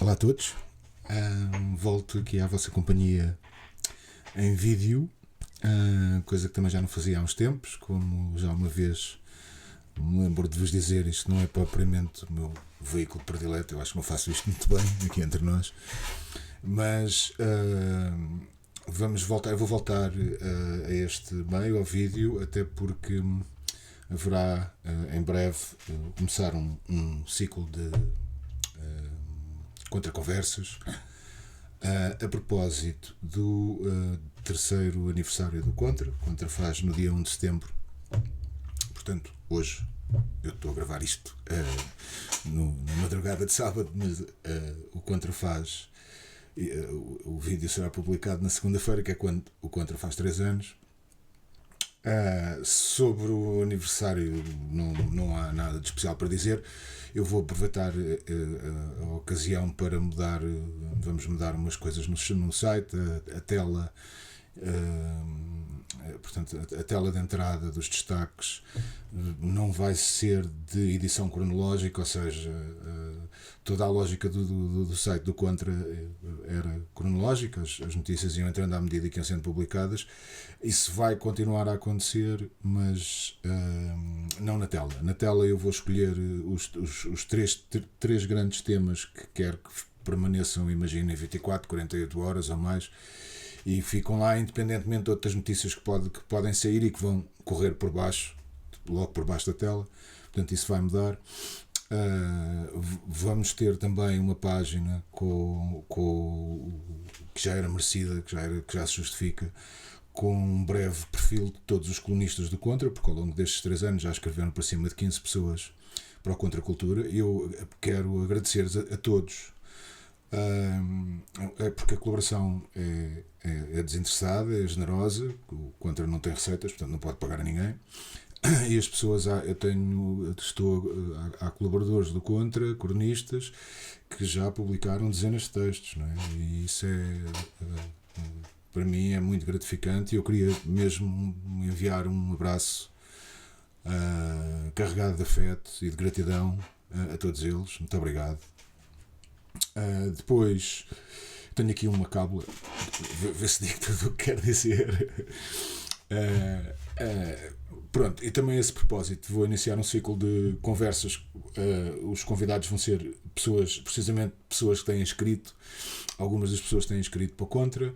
Olá a todos, volto aqui à vossa companhia em vídeo, coisa que também já não fazia há uns tempos, como já uma vez me lembro de vos dizer, isto não é propriamente o meu veículo predileto, eu acho que não faço isto muito bem aqui entre nós, mas vamos voltar, eu vou voltar a este meio, ao vídeo, até porque haverá em breve começar um ciclo de contra-conversas a propósito do terceiro aniversário do Contra. O Contra faz no dia 1 de setembro, portanto, hoje eu estou a gravar isto na madrugada de sábado, mas o Contra faz. O vídeo será publicado na segunda-feira, que é quando o Contra faz 3 anos. Sobre o aniversário não há nada de especial para dizer. Eu vou aproveitar a ocasião para vamos mudar umas coisas no site, a tela, portanto, a tela de entrada dos destaques não vai ser de edição cronológica, ou seja, toda a lógica do site do Contra era cronológica, as notícias iam entrando à medida que iam sendo publicadas. Isso vai continuar a acontecer, mas não na tela. Na tela eu vou escolher os três grandes temas que quero que permaneçam, imaginem, 24, 48 horas ou mais, e ficam lá independentemente de outras notícias que podem sair e que vão correr por baixo, logo por baixo da tela. Portanto, isso vai mudar. Vamos ter também uma página que já era merecida, que já se justifica, com um breve perfil de todos os colunistas do Contra, porque ao longo destes 3 anos já escreveram para cima de 15 pessoas para o Contra Cultura. Eu quero agradecer a todos, porque a colaboração é desinteressada, é generosa. O Contra não tem receitas, portanto não pode pagar a ninguém. E as pessoas, há colaboradores do Contra, cronistas, que já publicaram dezenas de textos, não é? E isso para mim é muito gratificante, e eu queria mesmo enviar um abraço carregado de afeto e de gratidão a todos eles. Muito obrigado. Depois tenho aqui uma cábula, ver se digo tudo o que quero dizer. Pronto, e também a esse propósito vou iniciar um ciclo de conversas. Os convidados vão ser precisamente pessoas que têm escrito, algumas das pessoas têm escrito para o Contra,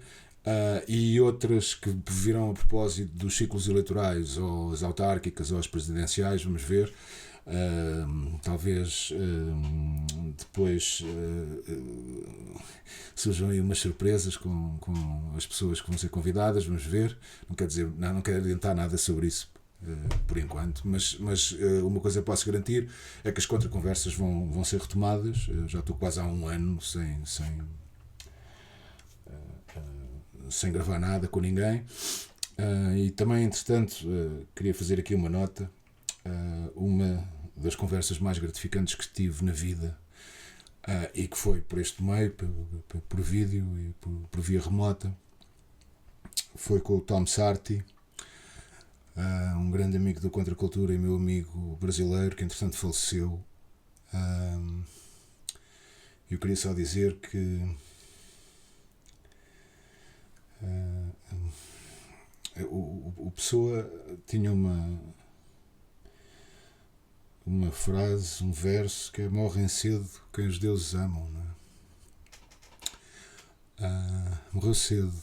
e outras que virão a propósito dos ciclos eleitorais, ou as autárquicas ou as presidenciais, vamos ver. Talvez depois surjam aí umas surpresas com as pessoas que vão ser convidadas, vamos ver. Não quero adiantar nada sobre isso por enquanto, mas uma coisa que posso garantir é que as contra-conversas vão ser retomadas. Já estou quase há um ano sem gravar nada com ninguém, e também, entretanto, queria fazer aqui uma nota. Uma das conversas mais gratificantes que tive na vida, e que foi por este meio, por vídeo e por via remota, foi com o Tom Sarti, um grande amigo do Contra Cultura e meu amigo brasileiro, que entretanto faleceu. Eu queria só dizer que o Pessoa tinha uma frase, um verso, que é: morrem cedo quem os deuses amam, não é? Morreu cedo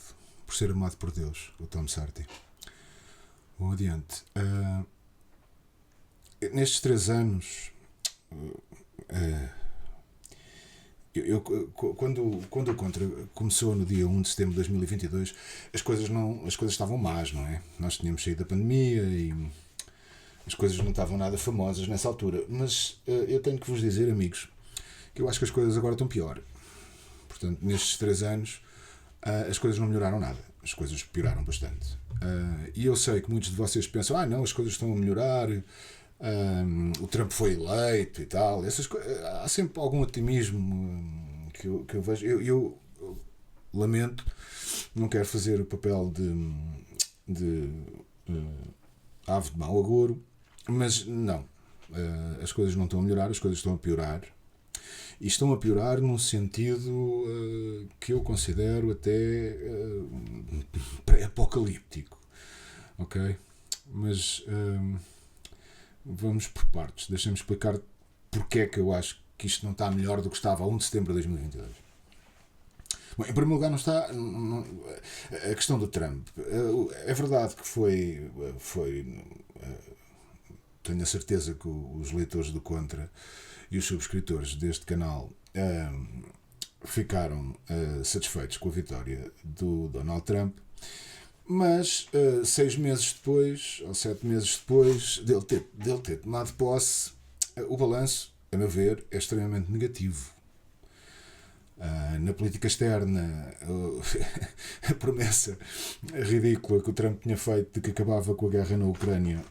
por ser amado por Deus, o Tom Sarti. Bom, adiante. Nestes 3 anos, quando o Contra começou no dia 1 de setembro de 2022, as coisas estavam más, não é? Nós tínhamos saído da pandemia e as coisas não estavam nada famosas nessa altura. Mas eu tenho que vos dizer, amigos, que eu acho que as coisas agora estão pior. Portanto, nestes 3 anos, as coisas não melhoraram nada. As coisas pioraram bastante. E eu sei que muitos de vocês pensam: não, as coisas estão a melhorar, o Trump foi eleito e tal. Há sempre algum otimismo que eu vejo. Eu lamento, não quero fazer o papel de ave de mau agouro, mas não. As coisas não estão a melhorar, as coisas estão a piorar. E estão a piorar num sentido que eu considero até pré-apocalíptico. Ok? Mas vamos por partes. Deixem-me explicar porque é que eu acho que isto não está melhor do que estava a 1 de setembro de 2022. Bom, em primeiro lugar, não está a questão do Trump. É verdade que foi tenho a certeza que os leitores do Contra e os subscritores deste canal ficaram satisfeitos com a vitória do Donald Trump, mas 6 meses depois, ou 7 meses depois dele ter tomado posse, o balanço, a meu ver, é extremamente negativo. Na política externa, a promessa ridícula que o Trump tinha feito de que acabava com a guerra na Ucrânia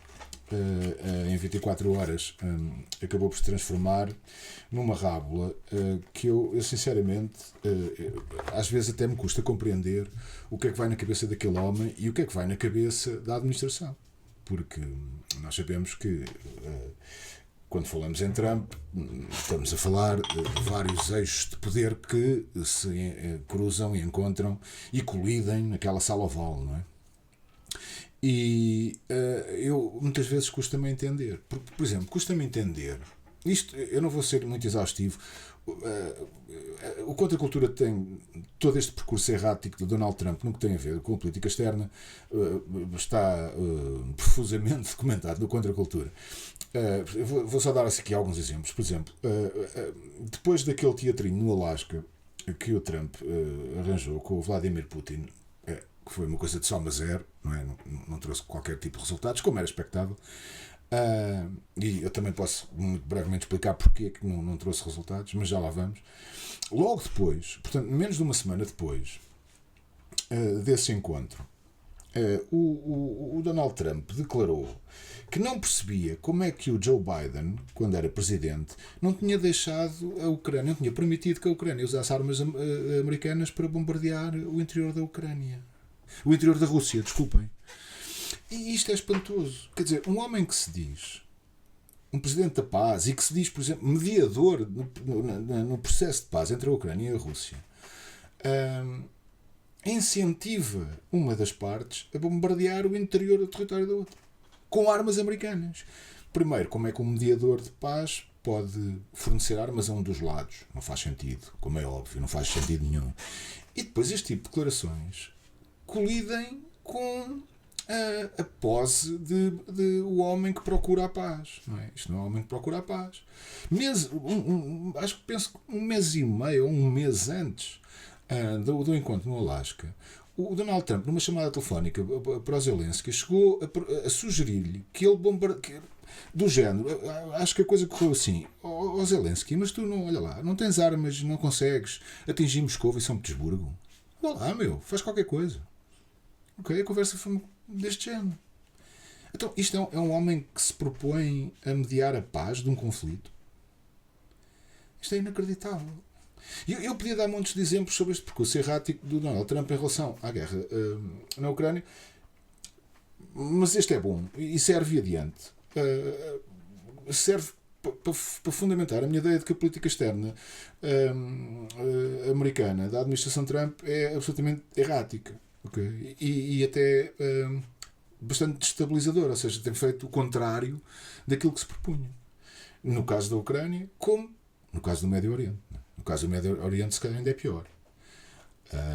em 24 horas acabou por se transformar numa rábula que eu sinceramente às vezes até me custa compreender o que é que vai na cabeça daquele homem e o que é que vai na cabeça da administração, porque nós sabemos que quando falamos em Trump, estamos a falar de vários eixos de poder que se cruzam e encontram e colidem naquela sala oval, não é? E eu muitas vezes custa-me entender. Por exemplo, custa-me entender. Isto, eu não vou ser muito exaustivo. O Contracultura tem todo este percurso errático de Donald Trump no que tem a ver com a política externa, está profusamente documentado no Contracultura. Vou só dar aqui alguns exemplos. Por exemplo, depois daquele teatrinho no Alasca que o Trump arranjou com o Vladimir Putin, que foi uma coisa de soma zero, não é? Não trouxe qualquer tipo de resultados, como era expectável. E eu também posso muito brevemente explicar porque é que não trouxe resultados, mas já lá vamos. Logo depois, portanto, menos de uma semana depois desse encontro, o Donald Trump declarou que não percebia como é que o Joe Biden, quando era presidente, não tinha deixado a Ucrânia, não tinha permitido que a Ucrânia usasse armas americanas para bombardear o interior da Ucrânia. O interior da Rússia, desculpem. E isto é espantoso. Quer dizer, um homem que se diz um presidente da paz e que se diz, por exemplo, mediador no processo de paz entre a Ucrânia e a Rússia, incentiva uma das partes a bombardear o interior do território da outra com armas americanas. Primeiro, como é que um mediador de paz pode fornecer armas a um dos lados? Não faz sentido, como é óbvio, não faz sentido nenhum. E depois este tipo de declarações colidem com a pose de o homem que procura a paz. Não é? Isto não é o homem que procura a paz. Acho que penso que 1 mês e meio ou 1 mês antes do encontro no Alasca, o Donald Trump, numa chamada telefónica para o Zelensky, chegou a sugerir-lhe que ele bombardeie. Do género, acho que a coisa correu assim: ó Zelensky, mas tu não, olha lá, não tens armas, não consegues atingir Moscou e São Petersburgo? Olha lá, meu, faz qualquer coisa. Ok, a conversa foi deste género. Então, isto é um homem que se propõe a mediar a paz de um conflito. Isto é inacreditável. Eu podia dar montes de exemplos sobre este percurso errático do Donald Trump em relação à guerra na Ucrânia, mas este é bom e serve adiante. Serve para fundamentar a minha ideia de que a política externa americana da administração Trump é absolutamente errática. Okay? E até bastante destabilizador, ou seja, tem feito o contrário daquilo que se propunha. No caso da Ucrânia, como no caso do Médio Oriente. No caso do Médio Oriente, se calhar ainda é pior.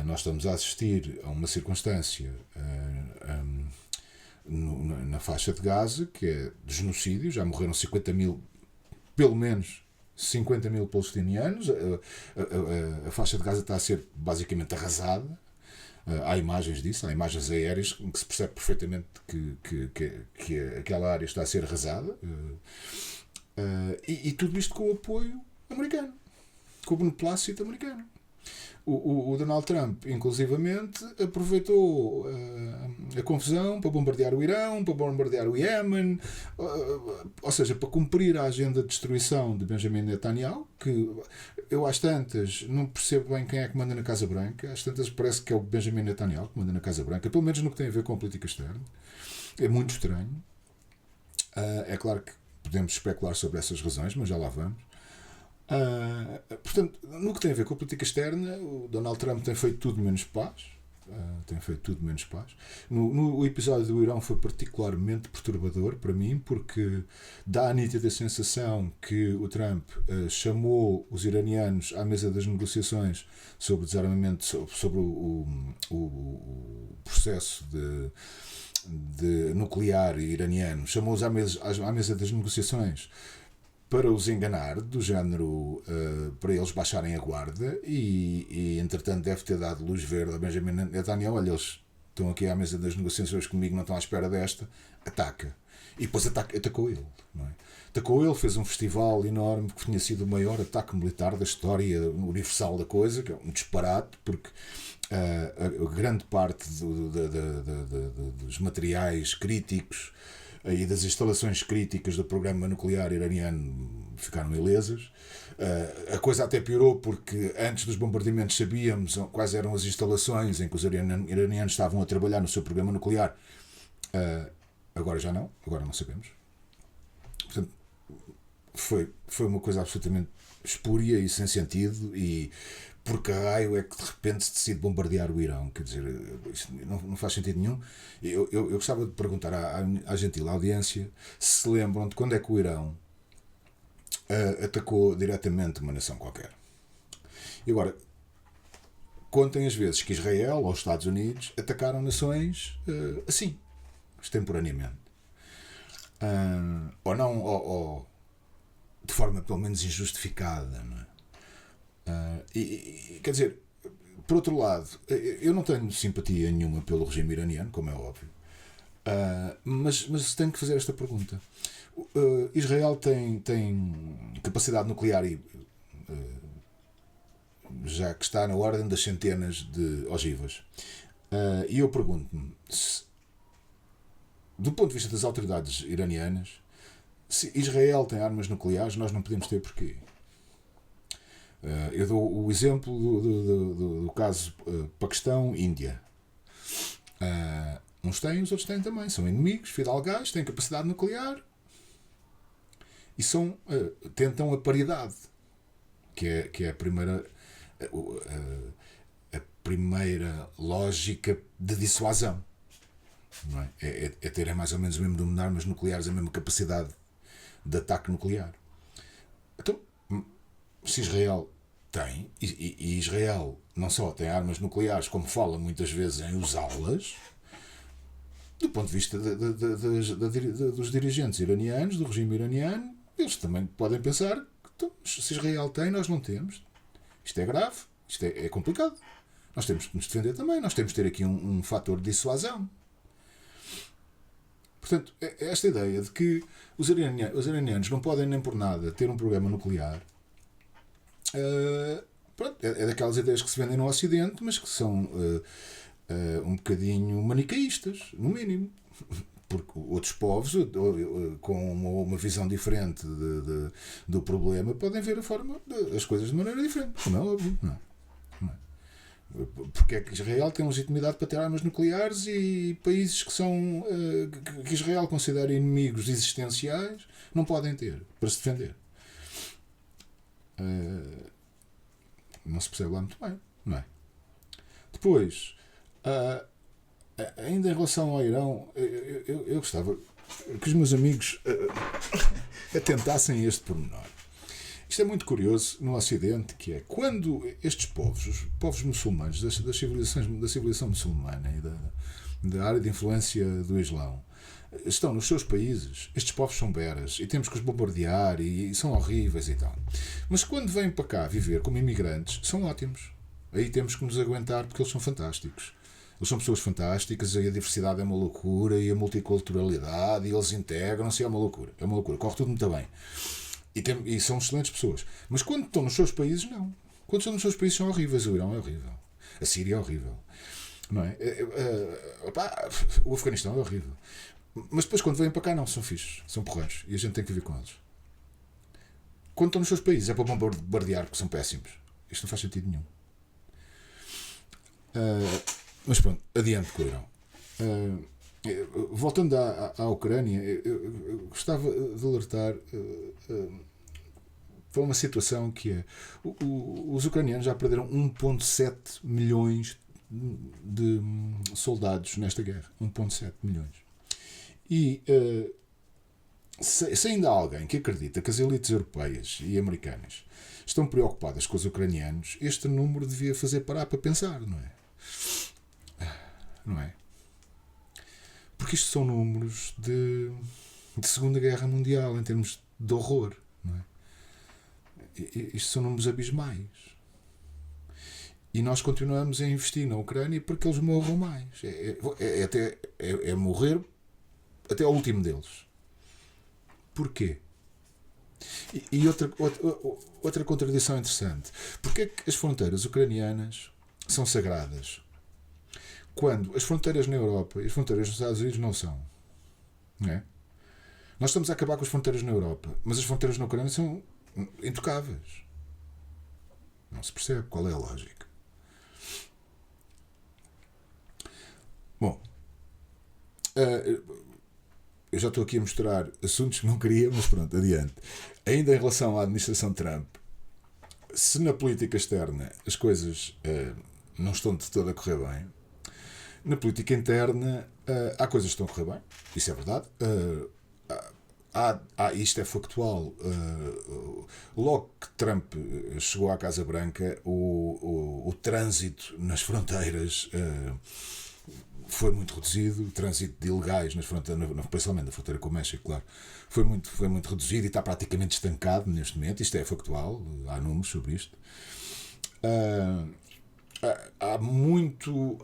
Nós estamos a assistir a uma circunstância na faixa de Gaza, que é de genocídio. Já morreram 50 mil, pelo menos 50 mil palestinianos. A faixa de Gaza está a ser basicamente arrasada. Há imagens disso, há imagens aéreas em que se percebe perfeitamente que aquela área está a ser arrasada. E tudo isto com o apoio americano, com o beneplácito americano. O Donald Trump, inclusivamente, aproveitou a confusão para bombardear o Irão, para bombardear o Iémen, ou seja, para cumprir a agenda de destruição de Benjamin Netanyahu, que eu às tantas não percebo bem quem é que manda na Casa Branca, às tantas parece que é o Benjamin Netanyahu que manda na Casa Branca, pelo menos no que tem a ver com a política externa. É muito estranho. É claro que podemos especular sobre essas razões, mas já lá vamos. Portanto, no que tem a ver com a política externa, o Donald Trump tem feito tudo menos paz. Tem feito tudo menos paz. No episódio do Irão foi particularmente perturbador para mim, porque dá a nítida sensação que o Trump chamou os iranianos à mesa das negociações sobre desarmamento, sobre o processo de nuclear iraniano, chamou-os à mesa das negociações para os enganar, do género para eles baixarem a guarda, e entretanto deve ter dado luz verde a Benjamin Netanyahu. Olha, eles estão aqui à mesa das negociações comigo, não estão à espera desta, ataca. E depois atacou ele. Não é? Atacou ele, fez um festival enorme que tinha sido o maior ataque militar da história universal da coisa, que é um disparate, porque a grande parte dos materiais críticos e das instalações críticas do programa nuclear iraniano ficaram ilesas. A coisa até piorou porque antes dos bombardeamentos sabíamos quais eram as instalações em que os iranianos estavam a trabalhar no seu programa nuclear. Agora já não, agora não sabemos. Portanto, foi uma coisa absolutamente espúria e sem sentido. E por que raio é que de repente se decide bombardear o Irão? Quer dizer, isso não faz sentido nenhum. Eu gostava de perguntar à gentil audiência se lembram de quando é que o Irão atacou diretamente uma nação qualquer. E agora, contem as vezes que Israel ou os Estados Unidos atacaram nações assim, extemporaneamente. Ou não, ou de forma pelo menos injustificada, não é? Quer dizer, por outro lado, eu não tenho simpatia nenhuma pelo regime iraniano, como é óbvio, mas tenho que fazer esta pergunta. Israel tem capacidade nuclear já que está na ordem das centenas de ogivas. E eu pergunto-me, do ponto de vista das autoridades iranianas, se Israel tem armas nucleares, nós não podemos ter porquê. Eu dou o exemplo do caso Paquistão-Índia. Uns têm, os outros têm também. São inimigos, fidalgais, têm capacidade nuclear e tentam a paridade, que é a primeira lógica de dissuasão. Não é? É terem mais ou menos o mesmo número de armas nucleares, a mesma capacidade de ataque nuclear. Então, se Israel tem, e Israel não só tem armas nucleares, como fala muitas vezes em usá-las, do ponto de vista dos dirigentes iranianos, do regime iraniano, eles também podem pensar que então, se Israel tem, nós não temos. Isto é grave, isto é complicado. Nós temos que nos defender também, nós temos que ter aqui um fator de dissuasão. Portanto, esta ideia de que os iranianos não podem nem por nada ter um programa nuclear é daquelas ideias que se vendem no Ocidente, mas que são um bocadinho manicaístas, no mínimo. Porque outros povos, com uma visão diferente do problema, podem ver as coisas de maneira diferente. Como é óbvio, não é? Porque é que Israel tem legitimidade para ter armas nucleares e países que Israel considera inimigos existenciais não podem ter para se defender? Não se percebe lá muito bem, não é? Depois, ainda em relação ao Irão, eu gostava que os meus amigos atentassem a este pormenor. Isto é muito curioso no Ocidente, que é quando estes povos, os povos muçulmanos da civilização muçulmana e da área de influência do Islão, estão nos seus países, estes povos são beras e temos que os bombardear e são horríveis e tal. Mas quando vêm para cá viver como imigrantes, são ótimos. Aí temos que nos aguentar porque eles são fantásticos. Eles são pessoas fantásticas, e a diversidade é uma loucura, e a multiculturalidade, e eles integram-se, é uma loucura. É uma loucura, corre tudo muito bem. E são excelentes pessoas. Mas quando estão nos seus países, não. Quando estão nos seus países, são horríveis. O Irão é horrível. A Síria é horrível. Não é? O Afeganistão é horrível. Mas depois, quando vêm para cá, não. São fixos. São porreiros. E a gente tem que viver com eles. Quando estão nos seus países, é para bombardear, porque são péssimos. Isto não faz sentido nenhum. Mas pronto, adiante com o Irão. Voltando à Ucrânia, eu gostava de alertar para uma situação que é os ucranianos já perderam 1,7 milhões de soldados nesta guerra. 1,7 milhões. E se ainda há alguém que acredita que as elites europeias e americanas estão preocupadas com os ucranianos, este número devia fazer parar para pensar, não é? Não é? Porque isto são números de Segunda Guerra Mundial, em termos de horror, não é? Isto são números abismais. E nós continuamos a investir na Ucrânia para que eles morram mais. É morrer até ao último deles. Porquê? E outra contradição interessante. Porquê é que as fronteiras ucranianas são sagradas quando as fronteiras na Europa e as fronteiras nos Estados Unidos não são? Não é? Nós estamos a acabar com as fronteiras na Europa, mas as fronteiras na Ucrânia são intocáveis. Não se percebe qual é a lógica. Bom, eu já estou aqui a mostrar assuntos que não queria, mas pronto, adiante. Ainda em relação à administração Trump, se na política externa as coisas não estão de todo a correr bem, na política interna há coisas que estão a correr bem, isso é verdade. Isto é factual. Logo que Trump chegou à Casa Branca, o trânsito nas fronteiras foi muito reduzido. O trânsito de ilegais nas fronteiras, principalmente na fronteira com o México, claro, foi muito reduzido e está praticamente estancado neste momento. Isto é factual, há números sobre isto. Há muito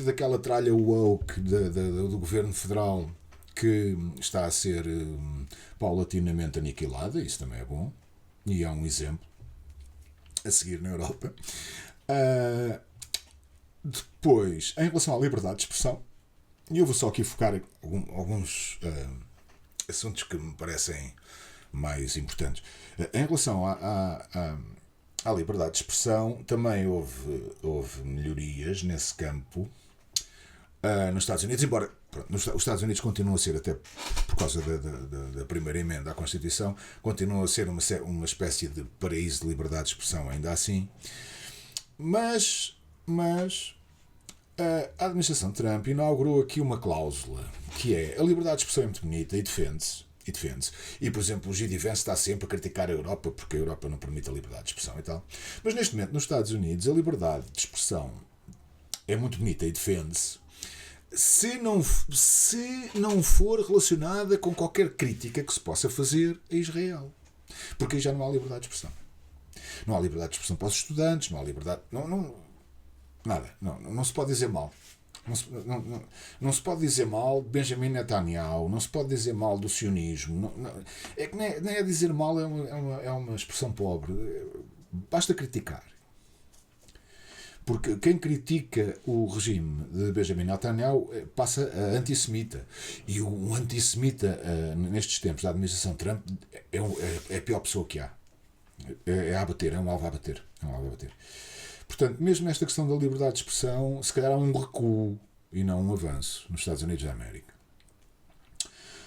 daquela tralha woke do governo federal que está a ser paulatinamente aniquilada. Isso também é bom e é um exemplo a seguir na Europa. Depois, em relação à liberdade de expressão, eu vou só aqui focar alguns assuntos que me parecem mais importantes. Em relação à liberdade de expressão, também houve melhorias nesse campo nos Estados Unidos, embora os Estados Unidos continuam a ser, até por causa da primeira emenda à Constituição, continuam a ser uma espécie de paraíso de liberdade de expressão, ainda assim. Mas a administração Trump inaugurou aqui uma cláusula, que é: a liberdade de expressão é muito bonita e defende-se. E, por exemplo, o J.D. Vance está sempre a criticar a Europa porque a Europa não permite a liberdade de expressão e tal. Mas neste momento, nos Estados Unidos, a liberdade de expressão é muito bonita e defende-se se não for relacionada com qualquer crítica que se possa fazer a Israel. Porque aí já não há liberdade de expressão. Não há liberdade de expressão para os estudantes, não há liberdade... nada. Não se pode dizer mal. Não se pode dizer mal de Benjamin Netanyahu, não se pode dizer mal do sionismo. É que nem é dizer mal, é uma expressão pobre. Basta criticar. Porque quem critica o regime de Benjamin Netanyahu passa a antissemita. E um antissemita, nestes tempos da administração Trump, é a pior pessoa que há. É a abater, é um alvo a abater. Portanto, mesmo nesta questão da liberdade de expressão, se calhar há um recuo e não um avanço nos Estados Unidos da América.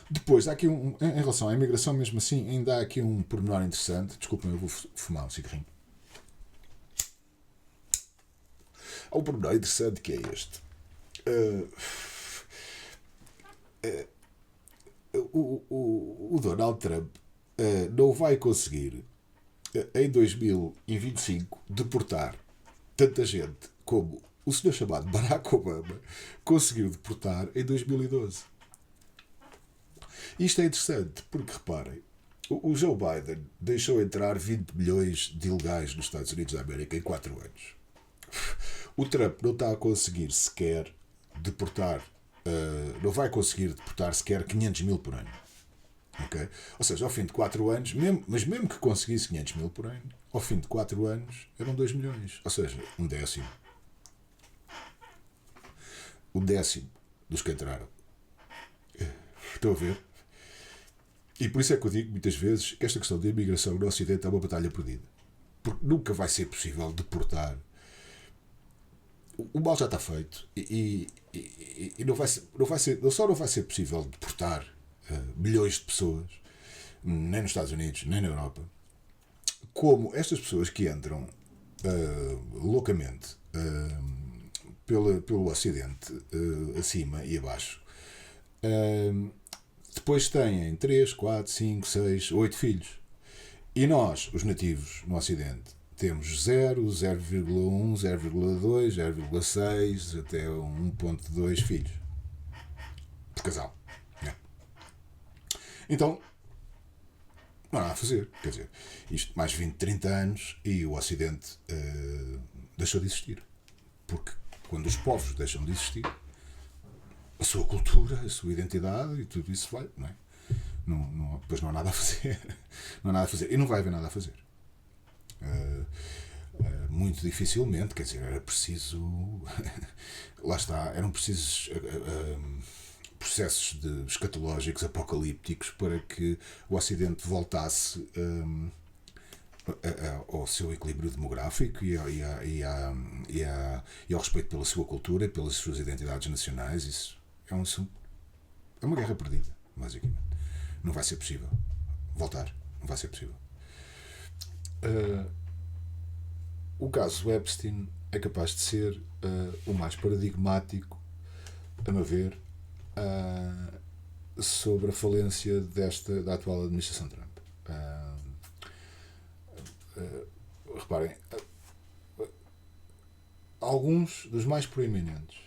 Depois, há aqui em relação à imigração, mesmo assim, ainda há aqui um pormenor interessante. Desculpem, eu vou fumar um cigarrinho. Há um pormenor interessante que é este. O Donald Trump não vai conseguir, em 2025, deportar tanta gente como o senhor chamado Barack Obama conseguiu deportar em 2012. Isto é interessante porque, reparem, o Joe Biden deixou entrar 20 milhões de ilegais nos Estados Unidos da América em 4 anos. O Trump não está a conseguir sequer deportar, não vai conseguir deportar sequer 500 mil por ano. Okay? Ou seja, ao fim de 4 anos, mesmo que conseguisse 500 mil por ano, ao fim de 4 anos eram 2 milhões. Ou seja, um décimo. Um décimo dos que entraram. Estão a ver? E por isso é que eu digo muitas vezes que esta questão da imigração no Ocidente é uma batalha perdida. Porque nunca vai ser possível deportar. O mal já está feito e não só não vai ser possível deportar milhões de pessoas, nem nos Estados Unidos, nem na Europa, como estas pessoas que entram loucamente pelo Ocidente, acima e abaixo, depois têm 3, 4, 5, 6, 8 filhos. E nós, os nativos no Ocidente, temos 0, 0,1, 0,2, 0,6 até 1,2 filhos por casal. Então, não há nada a fazer. Quer dizer, isto mais 20, 30 anos e o Ocidente deixou de existir. Porque quando os povos deixam de existir, a sua cultura, a sua identidade e tudo isso vai, não é? Depois não há nada a fazer. Não há nada a fazer. E não vai haver nada a fazer. Muito dificilmente, quer dizer, era preciso. Lá está, eram precisos processos escatológicos, apocalípticos, para que o Ocidente voltasse ao seu equilíbrio demográfico e ao respeito pela sua cultura e pelas suas identidades nacionais. Isso é uma guerra perdida, basicamente. Não vai ser possível voltar. Não vai ser possível. O caso Epstein é capaz de ser o mais paradigmático, a meu ver, sobre a falência da atual administração Trump. Reparem, alguns dos mais proeminentes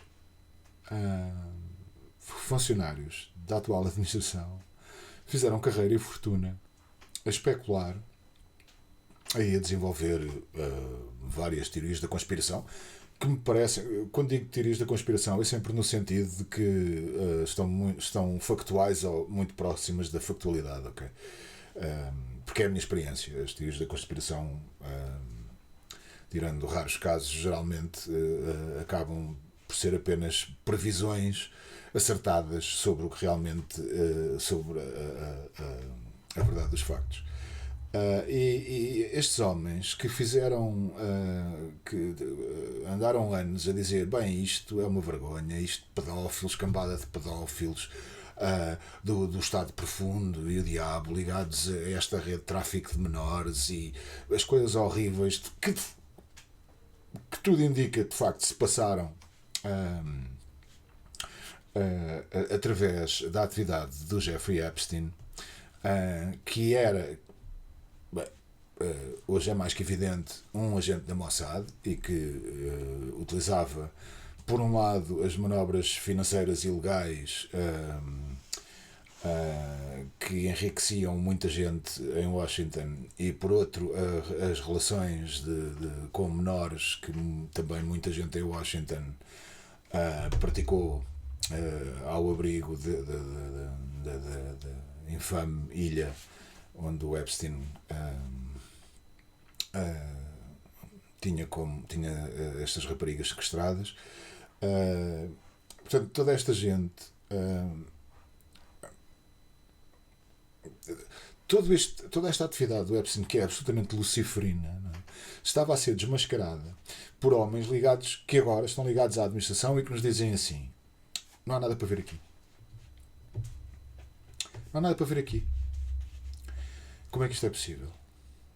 funcionários da atual administração fizeram carreira e fortuna a especular, a desenvolver várias teorias da conspiração, que me parecem, quando digo teorias da conspiração, é sempre no sentido de que estão factuais ou muito próximas da factualidade, ok? Porque é a minha experiência. As teorias da conspiração, tirando raros casos, geralmente acabam por ser apenas previsões acertadas sobre o que realmente, sobre a verdade dos factos. E estes homens que fizeram, que andaram anos a dizer, bem, isto é uma vergonha, isto de pedófilos, cambada de pedófilos, do Estado profundo e o diabo ligados a esta rede de tráfico de menores e as coisas horríveis que tudo indica de facto se passaram através da atividade do Jeffrey Epstein, que era, hoje é mais que evidente, um agente da Mossad e que utilizava, por um lado, as manobras financeiras ilegais que enriqueciam muita gente em Washington e, por outro, as relações com menores que também muita gente em Washington praticou ao abrigo da infame ilha onde o Epstein tinha estas raparigas sequestradas. Portanto, toda esta gente, toda esta atividade do Epstein, que é absolutamente luciferina, não é? Estava a ser desmascarada por homens ligados, que agora estão ligados à administração e que nos dizem assim: não há nada para ver aqui. Não há nada para ver aqui. Como é que isto é possível?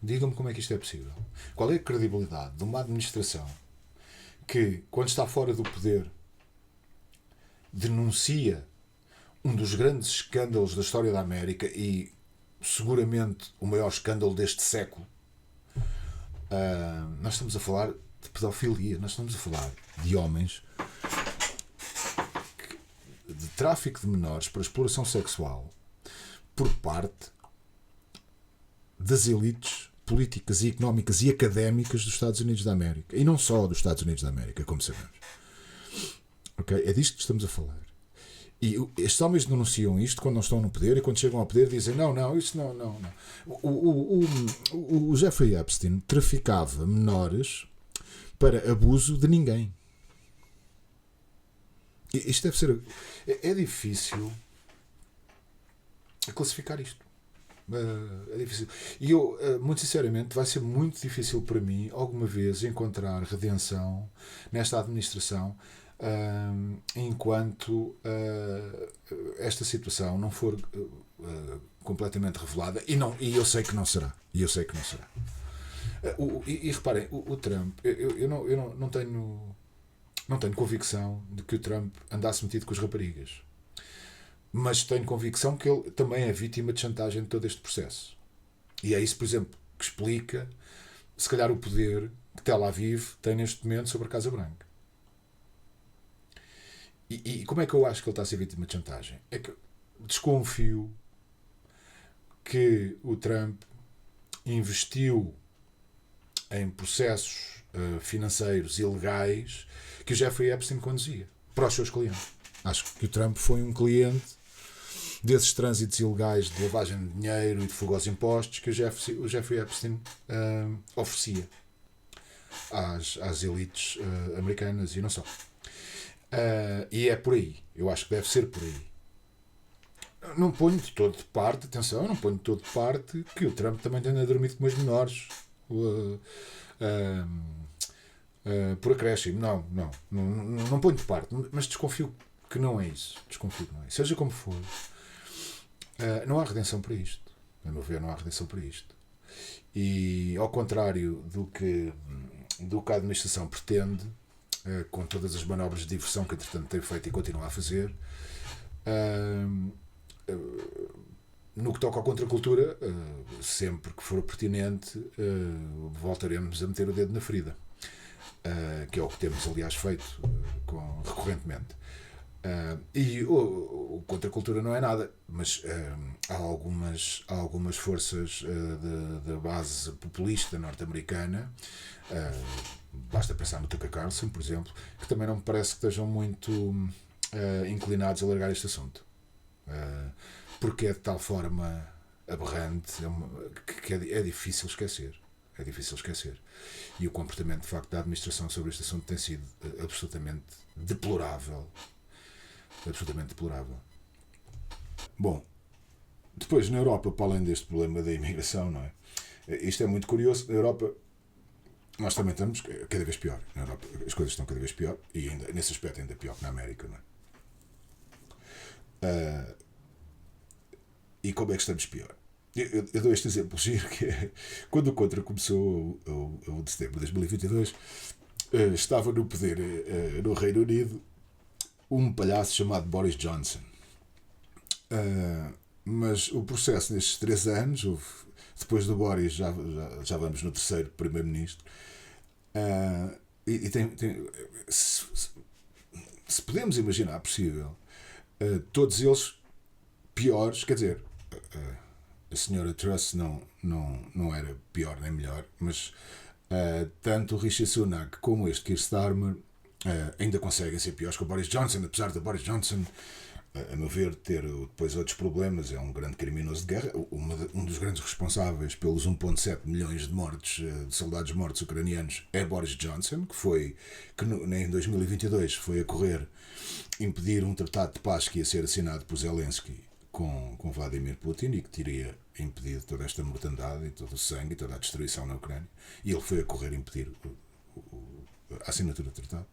Digam-me como é que isto é possível. Qual é a credibilidade de uma administração que, quando está fora do poder, denuncia um dos grandes escândalos da história da América e seguramente o maior escândalo deste século? Nós estamos a falar de pedofilia, nós estamos a falar de homens, de tráfico de menores para exploração sexual por parte das elites políticas e económicas e académicas dos Estados Unidos da América. E não só dos Estados Unidos da América, como sabemos. Okay? É disto que estamos a falar. E estes homens denunciam isto quando não estão no poder, e quando chegam ao poder dizem não, isto não. O Jeffrey Epstein traficava menores para abuso de ninguém. Isto deve ser... É difícil classificar isto. É difícil. E eu, muito sinceramente, vai ser muito difícil para mim alguma vez encontrar redenção nesta administração enquanto esta situação não for completamente revelada, e eu sei que não será. E reparem, o Trump, eu não tenho convicção de que o Trump andasse metido com as raparigas. Mas tenho convicção que ele também é vítima de chantagem de todo este processo. E é isso, por exemplo, que explica, se calhar, o poder que Tel Aviv tem neste momento sobre a Casa Branca. E como é que eu acho que ele está a ser vítima de chantagem? É que desconfio que o Trump investiu em processos financeiros ilegais que o Jeffrey Epstein conduzia para os seus clientes. Acho que o Trump foi um cliente desses trânsitos ilegais de lavagem de dinheiro e de fuga aos impostos que o Jeffrey Epstein oferecia às elites americanas e não só. E é por aí. Eu acho que deve ser por aí. Não ponho de todo de parte, atenção, não ponho de todo de parte que o Trump também tenha dormido com umas menores por acréscimo. Não ponho de parte, mas desconfio que não é isso. Desconfio que não é isso. Seja como for, não há redenção para isto. A meu ver, não há redenção para isto. E ao contrário do que a administração pretende, com todas as manobras de diversão que entretanto tem feito e continua a fazer, no que toca à contracultura, sempre que for pertinente, voltaremos a meter o dedo na ferida, que é o que temos aliás feito recorrentemente. E o contracultura não é nada, mas há algumas forças da base populista norte-americana, basta pensar no Tucker Carlson, por exemplo, que também não me parece que estejam muito inclinados a largar este assunto, porque é de tal forma aberrante que é difícil esquecer. É difícil esquecer. E o comportamento, de facto, da administração sobre este assunto tem sido absolutamente deplorável. Absolutamente deplorável. Bom, depois na Europa, para além deste problema da imigração, não é? Isto é muito curioso. Na Europa, nós também estamos cada vez pior. Na Europa, as coisas estão cada vez pior e ainda, nesse aspecto ainda pior que na América, não é? E como é que estamos pior? Eu dou este exemplo giro, que é quando o Contra começou a 1 de setembro de 2022, estava no poder no Reino Unido um palhaço chamado Boris Johnson. Mas o processo nestes 3 anos, depois do Boris já vamos no terceiro primeiro-ministro, e se podemos imaginar possível, todos eles piores, quer dizer, a senhora Truss não era pior nem melhor, mas tanto o Rishi Sunak como este Keir Starmer ainda conseguem ser piores que o Boris Johnson, apesar de Boris Johnson, a meu ver, ter depois outros problemas. É um grande criminoso de guerra, um dos grandes responsáveis pelos 1,7 milhões de mortes, de soldados mortos ucranianos, é Boris Johnson, que em 2022 foi a correr impedir um tratado de paz que ia ser assinado por Zelensky com Vladimir Putin e que teria impedido toda esta mortandade e todo o sangue e toda a destruição na Ucrânia, e ele foi a correr impedir a assinatura do tratado.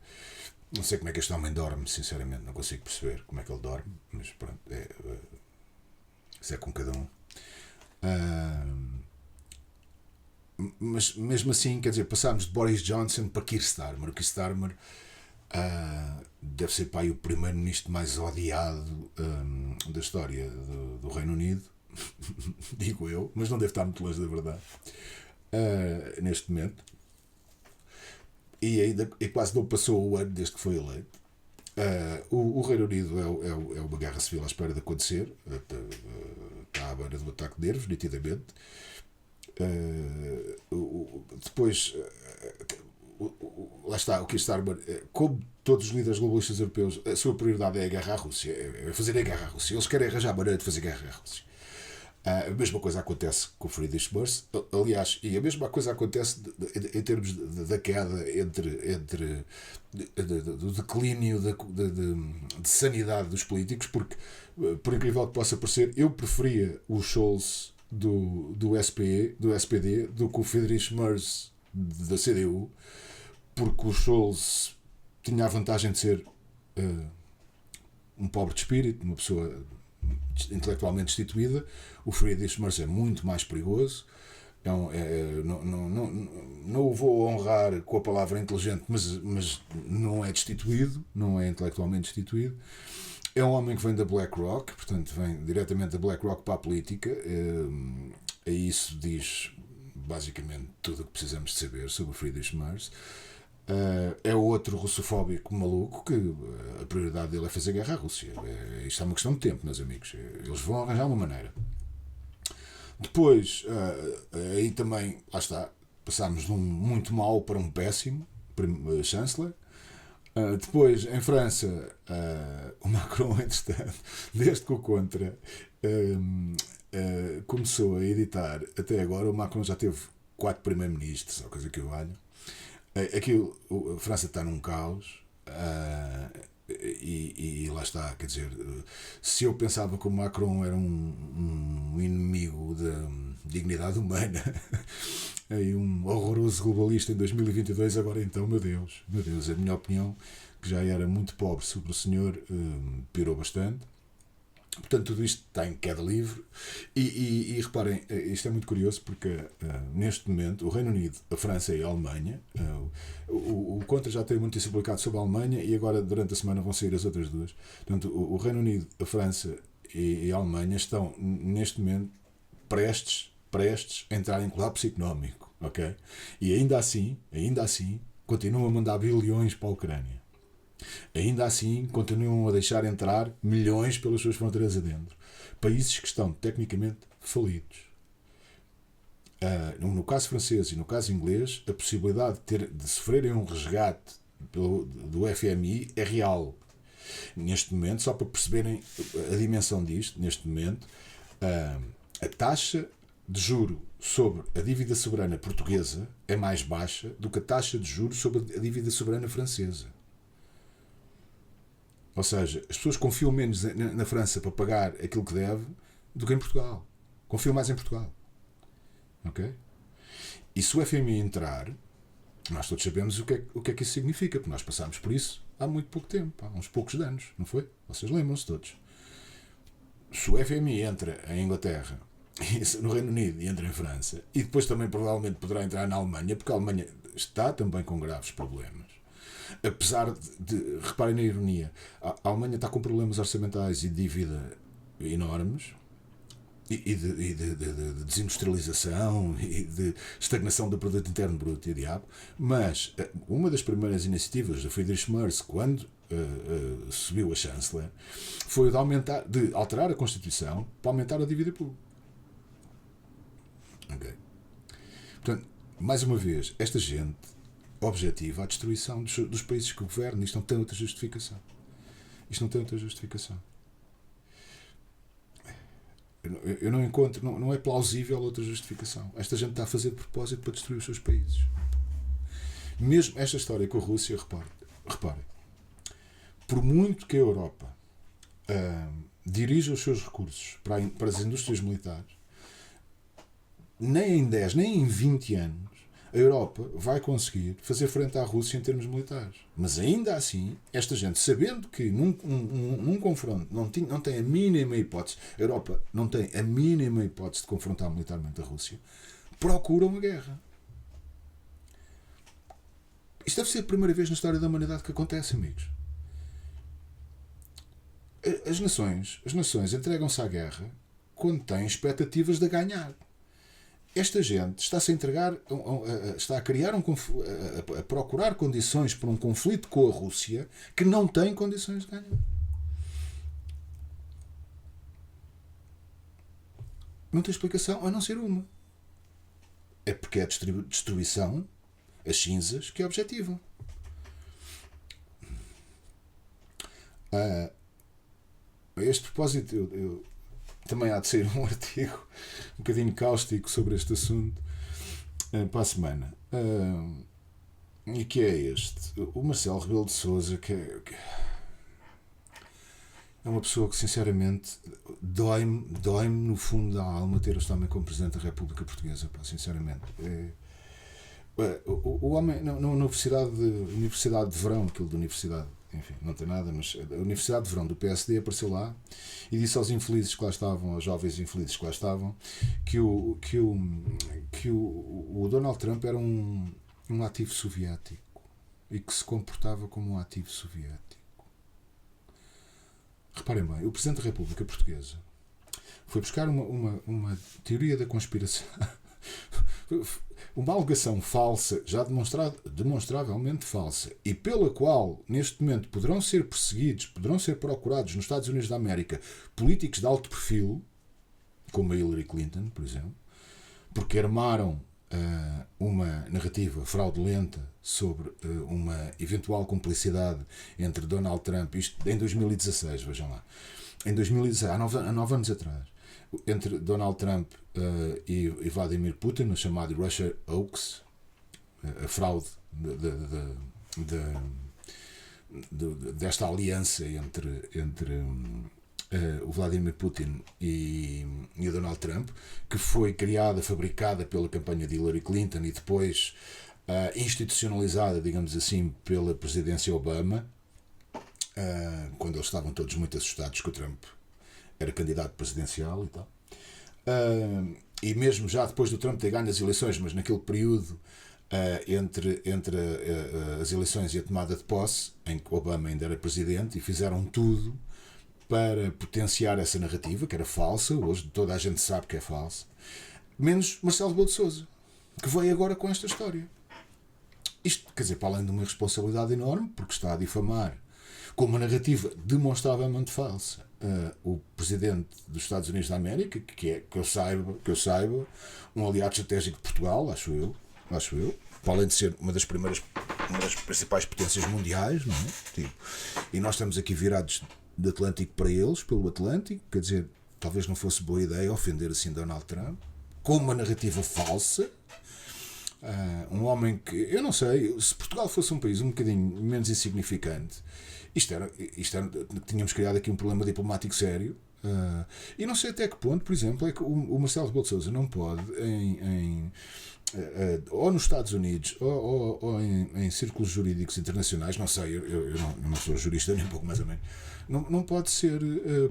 Não sei como é que este homem dorme, sinceramente, não consigo perceber como é que ele dorme, mas pronto, isso é com cada um. Mas mesmo assim, quer dizer, passámos de Boris Johnson para Keir Starmer. O Keir Starmer deve ser o primeiro-ministro mais odiado da história do Reino Unido, digo eu, mas não deve estar muito longe da verdade neste momento. E quase não passou o ano desde que foi eleito. O Reino Unido é uma guerra civil à espera de acontecer. Está à beira do ataque de nervos, nitidamente. Depois, lá está, o Keir Starmer, como todos os líderes globalistas europeus, a sua prioridade é a guerra à Rússia, é fazer a guerra à Rússia. Eles querem arranjar a maneira de fazer guerra à Rússia. A mesma coisa acontece com o Friedrich Merz, aliás, e a mesma coisa acontece em termos da queda do declínio de sanidade dos políticos, porque, por incrível que possa parecer, eu preferia o Scholz do SPD do que o Friedrich Merz da CDU, porque o Scholz tinha a vantagem de ser um pobre de espírito, uma pessoa intelectualmente destituída. O Friedrich Merz é muito mais perigoso, Não o vou honrar com a palavra inteligente, mas não é destituído, não é intelectualmente destituído. É um homem que vem da BlackRock, portanto vem diretamente da BlackRock para a política. E isso diz basicamente tudo o que precisamos de saber sobre o Friedrich Merz. É outro russofóbico maluco que a prioridade dele é fazer guerra à Rússia. Isto é uma questão de tempo, meus amigos. Eles vão arranjar uma maneira. Depois, aí também, lá está, passámos de um muito mau para um péssimo chanceler. Depois, em França, o Macron, entretanto, desde que o Contra começou a editar até agora, o Macron já teve 4 primeiros-ministros, ou coisa que eu valho. Aquilo, a França está num caos. E lá está, quer dizer, se eu pensava que o Macron era um inimigo da dignidade humana e um horroroso globalista em 2022, agora então, meu Deus, a minha opinião, que já era muito pobre sobre o senhor, piorou bastante. Portanto, tudo isto está em queda livre. E reparem, isto é muito curioso porque neste momento o Reino Unido, a França e a Alemanha, o Contra já tem muito publicado sobre a Alemanha e agora durante a semana vão sair as outras duas. Portanto, o Reino Unido, a França e a Alemanha estão neste momento prestes a entrar em colapso económico. Okay? E ainda assim, continuam a mandar bilhões para a Ucrânia. Ainda assim, continuam a deixar entrar milhões pelas suas fronteiras adentro. Países que estão tecnicamente falidos. No caso francês e no caso inglês, a possibilidade de sofrerem um resgate do FMI é real. Neste momento, só para perceberem a dimensão disto, neste momento, a taxa de juro sobre a dívida soberana portuguesa é mais baixa do que a taxa de juro sobre a dívida soberana francesa. Ou seja, as pessoas confiam menos na França para pagar aquilo que deve do que em Portugal. Confiam mais em Portugal. Ok? E se o FMI entrar, nós todos sabemos o que é que isso significa, porque nós passámos por isso há muito pouco tempo, há uns poucos anos, não foi? Vocês lembram-se todos. Se o FMI entra em Inglaterra, no Reino Unido e entra em França, e depois também provavelmente poderá entrar na Alemanha, porque a Alemanha está também com graves problemas. Apesar de reparem na ironia, a Alemanha está com problemas orçamentais e de dívida enormes e de desindustrialização e de estagnação do produto interno bruto e diabo, mas uma das primeiras iniciativas do Friedrich Merz quando subiu a chanceler foi de alterar a Constituição para aumentar a dívida pública. Okay. Portanto, mais uma vez, esta gente objetiva a destruição dos países que governam. Isto não tem outra justificação. Eu não encontro, não é plausível outra justificação. Esta gente está a fazer de propósito para destruir os seus países. Mesmo esta história com a Rússia, reparem, por muito que a Europa dirija os seus recursos para as indústrias militares, nem em 10, nem em 20 anos a Europa vai conseguir fazer frente à Rússia em termos militares. Mas ainda assim, esta gente, sabendo que num confronto não tem a mínima hipótese, a Europa não tem a mínima hipótese de confrontar militarmente a Rússia, procuram a guerra. Isto deve ser a primeira vez na história da humanidade que acontece, amigos. As nações entregam-se à guerra quando têm expectativas de ganhar. Esta gente está-se a entregar, está a criar a procurar condições para um conflito com a Rússia que não tem condições de ganhar. Não tem explicação a não ser uma. É porque é a destruição, as cinzas, que objetivam. A este propósito, eu também há de sair um artigo um bocadinho cáustico sobre este assunto para a semana. E que é este? O Marcelo Rebelo de Sousa, que é uma pessoa que sinceramente dói-me no fundo da alma ter este homem como Presidente da República Portuguesa, pá, sinceramente. O homem na Universidade de Verão, aquilo da Universidade enfim, não tem nada, mas a Universidade de Verão do PSD apareceu lá e disse aos infelizes que lá estavam, aos jovens infelizes que lá estavam, que o Donald Trump era um ativo soviético e que se comportava como um ativo soviético. Reparem bem, o Presidente da República Portuguesa foi buscar uma teoria da conspiração, uma alegação falsa, já demonstravelmente falsa, e pela qual, neste momento, poderão ser perseguidos, poderão ser procurados nos Estados Unidos da América políticos de alto perfil, como a Hillary Clinton, por exemplo, porque armaram uma narrativa fraudulenta sobre uma eventual cumplicidade entre Donald Trump, isto em 2016, vejam lá, em 2016, há 9 anos atrás, entre Donald Trump e Vladimir Putin, no chamado Russia Hoax, a fraude desta aliança entre o Vladimir Putin e o Donald Trump, que foi criada, fabricada pela campanha de Hillary Clinton e depois institucionalizada, digamos assim, pela presidência Obama, quando eles estavam todos muito assustados que o Trump era candidato presidencial e tal. E mesmo já depois do Trump ter ganho as eleições, mas naquele período entre as eleições e a tomada de posse, em que Obama ainda era presidente, e fizeram tudo para potenciar essa narrativa, que era falsa, hoje toda a gente sabe que é falsa, menos Marcelo Rebelo de Sousa, que veio agora com esta história. Isto, quer dizer, para além de uma responsabilidade enorme, porque está a difamar com uma narrativa demonstravelmente falsa o presidente dos Estados Unidos da América, que é, que eu saiba, um aliado estratégico de Portugal, acho eu, para além de ser uma das principais potências mundiais, não é? Tipo, e nós estamos aqui virados do Atlântico para eles, pelo Atlântico, quer dizer, talvez não fosse boa ideia ofender assim Donald Trump, com uma narrativa falsa. Um homem que, eu não sei, se Portugal fosse um país um bocadinho menos insignificante, isto era, tínhamos criado aqui um problema diplomático sério. E não sei até que ponto, por exemplo, é que o Marcelo Rebelo de Sousa não pode, ou nos Estados Unidos ou em círculos jurídicos internacionais, não sei, eu não sou jurista nem um pouco mais ou menos, não pode ser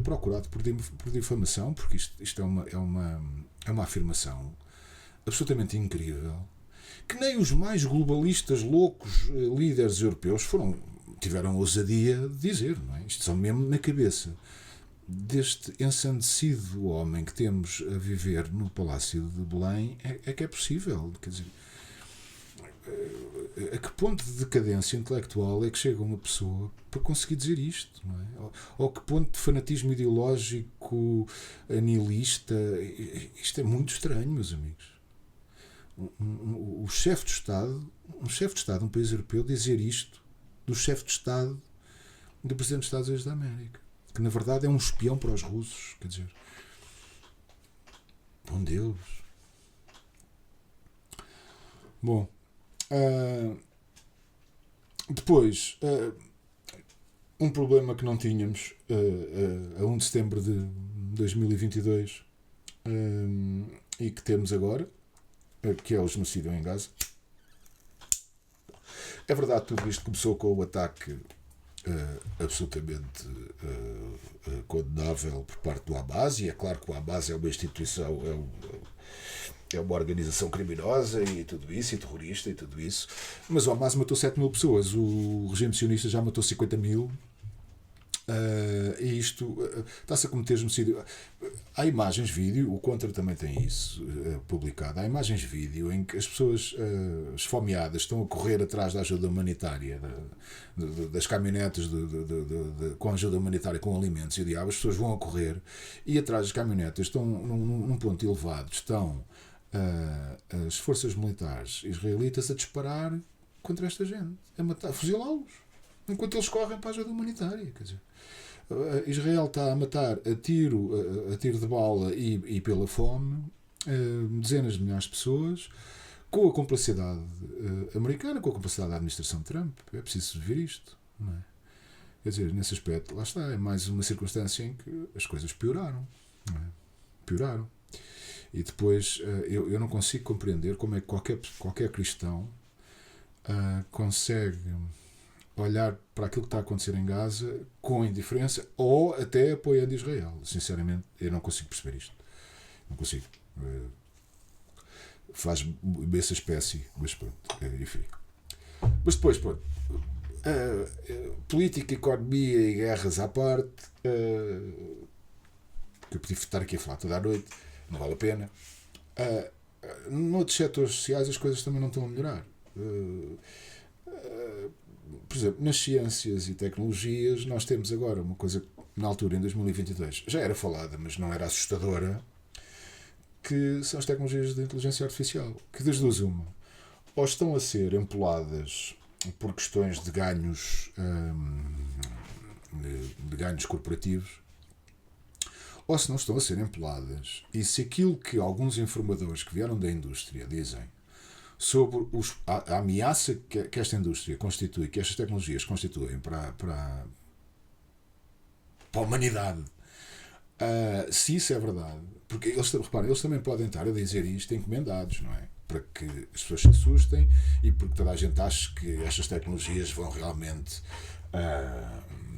procurado por difamação, porque isto é uma afirmação absolutamente incrível, que nem os mais globalistas loucos líderes europeus tiveram ousadia de dizer, não é? Isto são mesmo na cabeça deste ensandecido homem que temos a viver no Palácio de Belém é que é possível. Quer dizer, a que ponto de decadência intelectual é que chega uma pessoa para conseguir dizer isto, não é? Ou que ponto de fanatismo ideológico nihilista? Isto é muito estranho, meus amigos. O chefe de Estado, um chefe de Estado de um país europeu, dizer isto do chefe de Estado do Presidente dos Estados Unidos da América, que na verdade é um espião para os russos, quer dizer, bom Deus. Bom, depois, um problema que não tínhamos a 1 de setembro de 2022 e que temos agora, que é o genocídio em Gaza. É verdade, tudo isto começou com o ataque absolutamente condenável por parte do Hamas, e é claro que o Hamas é uma instituição, é uma organização criminosa e tudo isso, e terrorista e tudo isso, mas o Hamas matou 7.000 pessoas, o regime sionista já matou 50.000. E isto está-se a cometer genocídio. Há imagens vídeo, o Contra também tem isso publicado. Há imagens vídeo em que as pessoas esfomeadas estão a correr atrás da ajuda humanitária, das caminhonetes com ajuda humanitária, com alimentos e o diabo. As pessoas vão a correr e atrás das caminhonetas estão num ponto elevado, estão as forças militares israelitas a disparar contra esta gente, a matar, a fuzilá-los, enquanto eles correm para a ajuda humanitária. Quer dizer, Israel está a matar a tiro de bala e pela fome dezenas de milhares de pessoas, com a complicidade americana, com a complicidade da administração de Trump. É preciso ver isto, não é? Quer dizer, nesse aspecto, lá está, é mais uma circunstância em que as coisas pioraram, não é? Pioraram. E depois eu não consigo compreender como é que qualquer cristão consegue olhar para aquilo que está a acontecer em Gaza com indiferença ou até apoiando Israel. Sinceramente, eu não consigo perceber isto. Não consigo. Faz essa espécie, mas pronto, enfim. Mas depois, pronto, política, economia e guerras à parte, que eu podia estar aqui a falar toda a noite, não vale a pena. Noutros setores sociais as coisas também não estão a melhorar. Por exemplo, nas ciências e tecnologias nós temos agora uma coisa que na altura, em 2022, já era falada, mas não era assustadora, que são as tecnologias de inteligência artificial, que das duas uma, ou estão a ser empoladas por questões de ganhos de ganhos corporativos, ou se não estão a ser empoladas, e se aquilo que alguns informadores que vieram da indústria dizem sobre a ameaça que esta indústria constitui, que estas tecnologias constituem para a humanidade, se isso é verdade, porque reparem, eles também podem estar a dizer isto encomendados, não é? Para que as pessoas se assustem e porque toda a gente acha que estas tecnologias vão realmente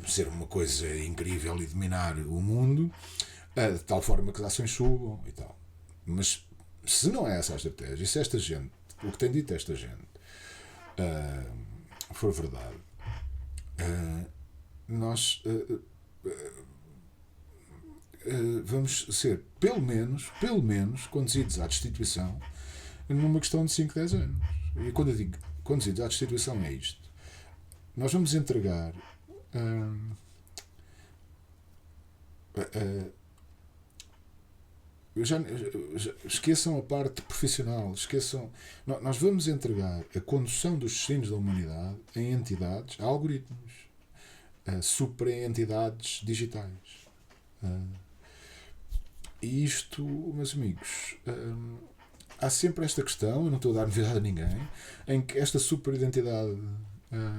ser uma coisa incrível e dominar o mundo, de tal forma que as ações subam e tal. Mas se não é essa a estratégia, e se esta gente, o que tem dito esta gente, for verdade, nós vamos ser, pelo menos, conduzidos à destituição numa questão de 5, 10 anos. E quando eu digo conduzidos à destituição é isto. Nós vamos entregar já esqueçam a parte profissional, nós vamos entregar a condução dos destinos da humanidade em entidades, a algoritmos, super entidades digitais. E isto, meus amigos, há sempre esta questão, eu não estou a dar novidade a ninguém, em que esta super identidade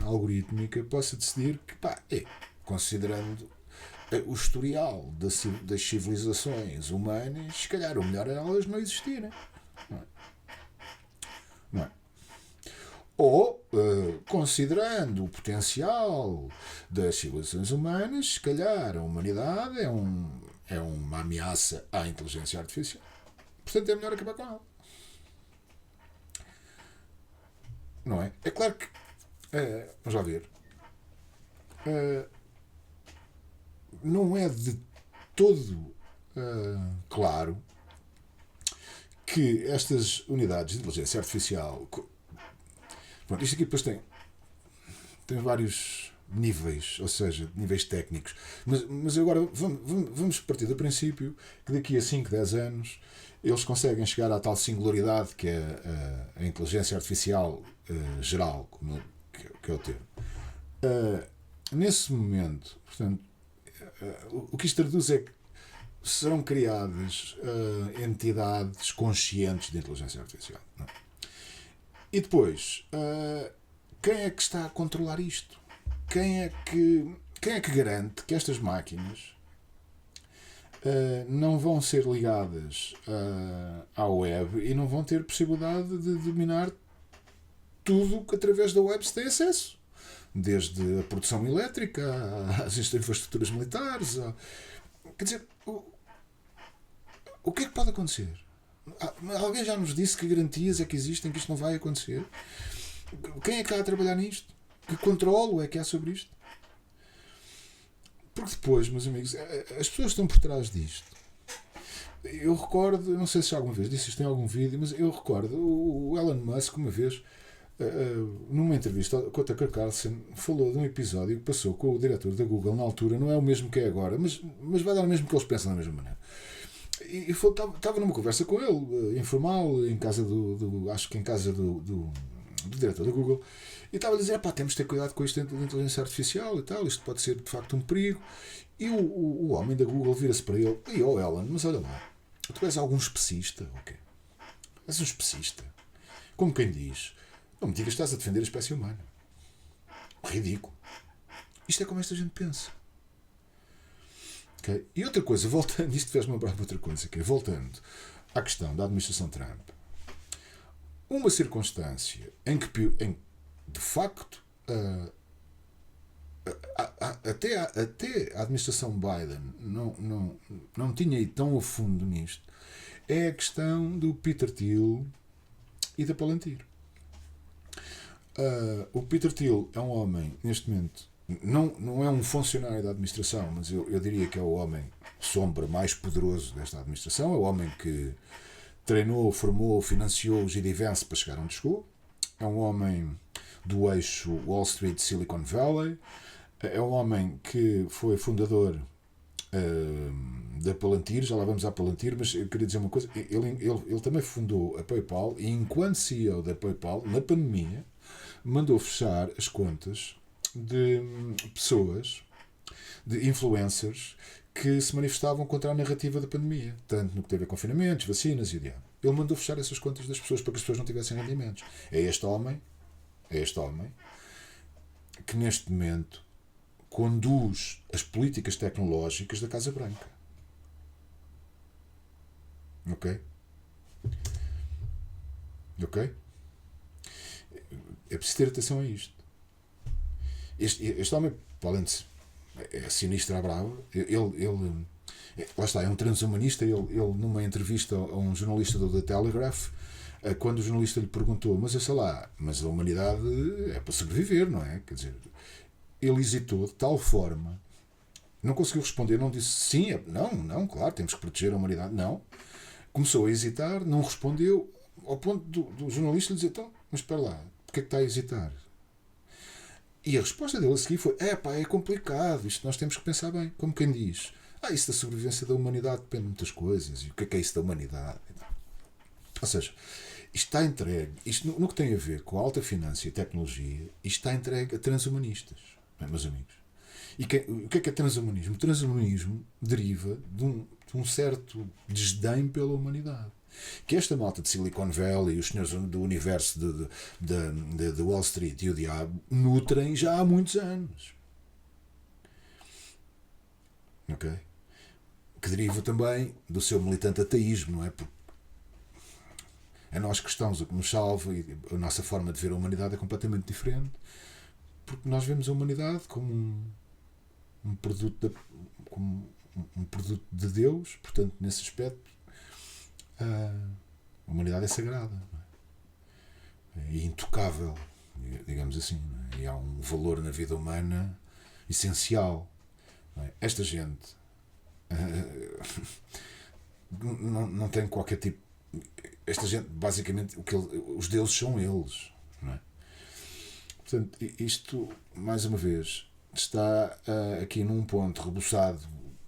algorítmica possa decidir que, considerando o historial das civilizações humanas, se calhar o melhor é elas não existirem. Não é? Ou, considerando o potencial das civilizações humanas, se calhar a humanidade é uma ameaça à inteligência artificial. Portanto, é melhor acabar com ela. Não é? É claro que, vamos lá ver, não é de todo claro que estas unidades de inteligência artificial. Pronto, isto aqui depois tem vários níveis, ou seja, níveis técnicos. Mas agora vamos partir do princípio que daqui a 5, 10 anos eles conseguem chegar à tal singularidade que é a inteligência artificial geral, que é o termo. Nesse momento, portanto, o que isto traduz é que serão criadas entidades conscientes de inteligência artificial. Não é? E depois, quem é que está a controlar isto? Quem é que garante que estas máquinas não vão ser ligadas à web e não vão ter possibilidade de dominar tudo que através da web se tem acesso? Desde a produção elétrica às infraestruturas militares. Quer dizer, o que é que pode acontecer? Alguém já nos disse que garantias é que existem que isto não vai acontecer? Quem é que está a trabalhar nisto? Que controlo é que há sobre isto? Porque depois, meus amigos, as pessoas estão por trás disto. Eu recordo, não sei se alguma vez disse isto em algum vídeo, mas eu recordo o Elon Musk uma vez, numa entrevista com o Tucker Carlson, falou de um episódio que passou com o diretor da Google na altura. Não é o mesmo que é agora, mas vai dar o mesmo que eles pensam da mesma maneira. E estava numa conversa com ele, informal, em casa acho que em casa do diretor da Google, e estava a dizer, temos de ter cuidado com isto da inteligência artificial e tal, isto pode ser de facto um perigo. E o homem da Google vira-se para ele, Elon, mas olha lá, tu és algum especista? Ok? És um especista? Como quem diz, não me digas que estás a defender a espécie humana. Ridículo. Isto é como esta gente pensa. Okay? E outra coisa, voltando, isto fez-me lembrar de outra coisa, voltando à questão da administração Trump, uma circunstância em que de facto Até a administração Biden não tinha ido tão a fundo nisto, é a questão do Peter Thiel e da Palantir. O Peter Thiel é um homem, neste momento, não é um funcionário da administração, mas eu diria que é o homem sombra mais poderoso desta administração. É o homem que treinou, formou, financiou o J.D. Vance para chegar onde chegou. É um homem do eixo Wall Street Silicon Valley. É um homem que foi fundador da Palantir, já lá vamos à Palantir, mas eu queria dizer uma coisa, ele também fundou a PayPal e enquanto CEO da PayPal, na pandemia, mandou fechar as contas de pessoas, de influencers, que se manifestavam contra a narrativa da pandemia, tanto no que teve a confinamentos, vacinas e o diabo. Ele mandou fechar essas contas das pessoas para que as pessoas não tivessem rendimentos. É este homem que neste momento conduz as políticas tecnológicas da Casa Branca. Ok? Ok? É preciso ter atenção a isto. Este homem, além de é sinistro à brava, lá está, é um transhumanista. Ele numa entrevista a um jornalista do The Telegraph, quando o jornalista lhe perguntou, mas eu sei lá, mas a humanidade é para sobreviver, não é? Quer dizer, ele hesitou de tal forma, não conseguiu responder, não disse sim, não, claro, temos que proteger a humanidade, não. Começou a hesitar, não respondeu, ao ponto do jornalista lhe dizer, então, mas espera lá, porque é que está a hesitar? E a resposta dele a seguir foi, é complicado, isto nós temos que pensar bem, como quem diz, isso da sobrevivência da humanidade depende de muitas coisas, e o que é isso da humanidade? Ou seja, isto está entregue, isto no que tem a ver com a alta finança e a tecnologia, isto está entregue a transhumanistas, meus amigos. E o que é transhumanismo? O transhumanismo deriva de um certo desdém pela humanidade. Que esta malta de Silicon Valley e os senhores do universo de Wall Street e o diabo nutrem já há muitos anos. Ok? Que deriva também do seu militante ateísmo, não é? Porque é nós cristãos o que nos salva e a nossa forma de ver a humanidade é completamente diferente. Porque nós vemos a humanidade como um produto de Deus, portanto, nesse aspecto, a humanidade é sagrada, é intocável, digamos assim, e há um valor na vida humana essencial. Esta gente não tem qualquer tipo. Esta gente, basicamente, os deuses são eles, não é? Portanto, isto, mais uma vez, está aqui num ponto rebuçado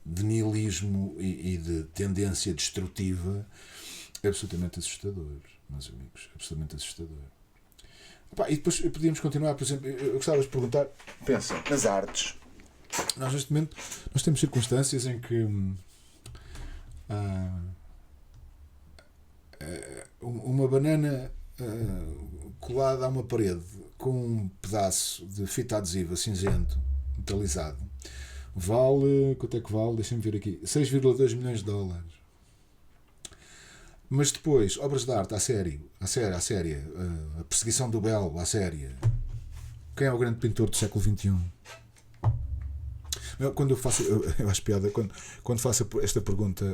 de nihilismo e de tendência destrutiva absolutamente assustador, meus amigos, absolutamente assustador. E depois podíamos continuar, por exemplo, eu gostava de perguntar, pensa, nas artes. Nós neste momento nós temos circunstâncias em que uma banana colada a uma parede com um pedaço de fita adesiva cinzento metalizado vale, quanto é que vale? Deixem-me ver aqui, 6,2 milhões de dólares. Mas depois, obras de arte à série, a perseguição do Belo à série. Quem é o grande pintor do século XXI? Quando eu faço, eu acho piada, quando faço esta pergunta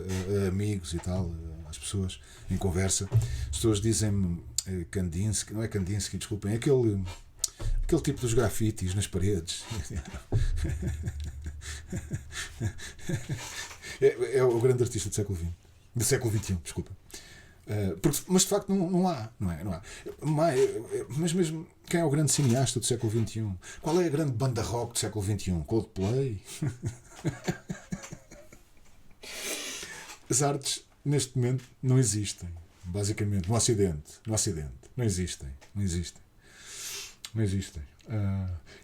a amigos e tal, às pessoas em conversa, as pessoas dizem-me Kandinsky, não é Kandinsky, desculpem, aquele tipo dos grafites nas paredes. É o grande artista do século XXI, desculpa. Mas de facto não há. Mas mesmo, quem é o grande cineasta do século XXI? Qual é a grande banda rock do século XXI? Coldplay? As artes neste momento não existem, basicamente, no Ocidente não existem.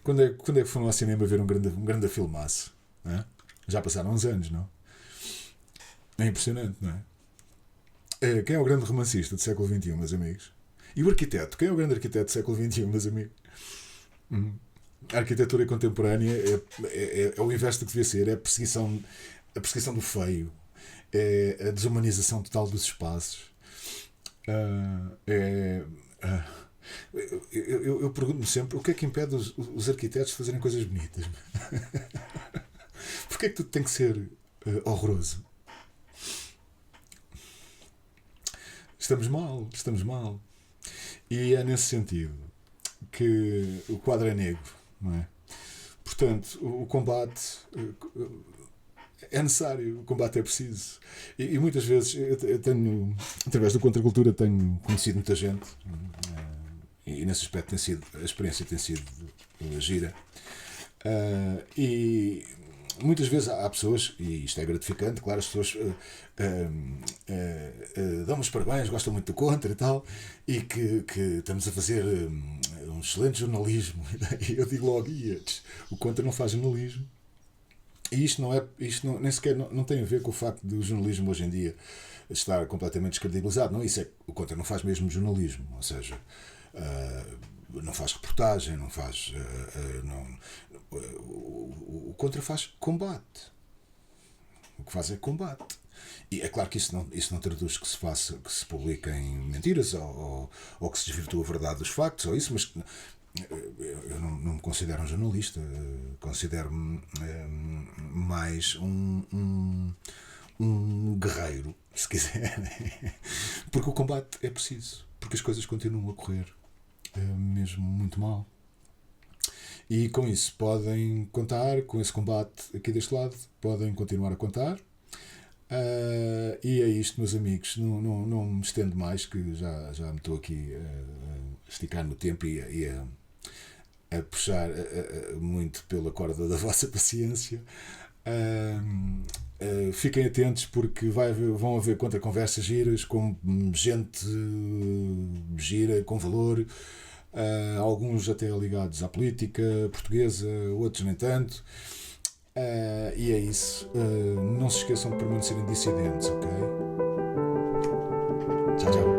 Quando é que foram ao cinema ver um grande filmaço? Já passaram uns anos, não? É impressionante, não é? Quem é o grande romancista do século XXI, meus amigos? E o arquiteto? Quem é o grande arquiteto do século XXI, meus amigos? A arquitetura contemporânea é o inverso do que devia ser. É a perseguição do feio. É a desumanização total dos espaços. Eu pergunto-me sempre o que é que impede os arquitetos de fazerem coisas bonitas. Porquê é que tudo tem que ser horroroso? Estamos mal, estamos mal. E é nesse sentido que o quadro é negro, não é? Portanto, o combate é necessário, o combate é preciso. E muitas vezes eu tenho, através da contracultura, tenho conhecido muita gente e nesse aspecto a experiência tem sido gira. E muitas vezes há pessoas, e isto é gratificante, claro, as pessoas dão-me os parabéns, gostam muito do Contra e tal, e que estamos a fazer um excelente jornalismo. E eu digo logo, o Contra não faz jornalismo. E isto nem sequer não tem a ver com o facto do jornalismo hoje em dia estar completamente descredibilizado. Não, isso é, o Contra não faz mesmo jornalismo, ou seja, não faz reportagem, não faz. O Contra faz combate. O que faz é combate. E é claro que isso não traduz que se publiquem mentiras ou que se desvirtua a verdade dos factos ou isso, mas eu não me considero um jornalista, considero-me mais um guerreiro, se quiser, porque o combate é preciso, porque as coisas continuam a correr mesmo muito mal. E com isso podem contar, com esse combate aqui deste lado, podem continuar a contar. E é isto, meus amigos. Não me estendo mais, que já me estou aqui a esticar no tempo e a puxar muito pela corda da vossa paciência. Fiquem atentos porque vão haver contra-conversas giras com gente gira, com valor. Alguns até ligados à política portuguesa, outros nem tanto. E é isso. Não se esqueçam de permanecerem dissidentes, ok? Tchau, tchau.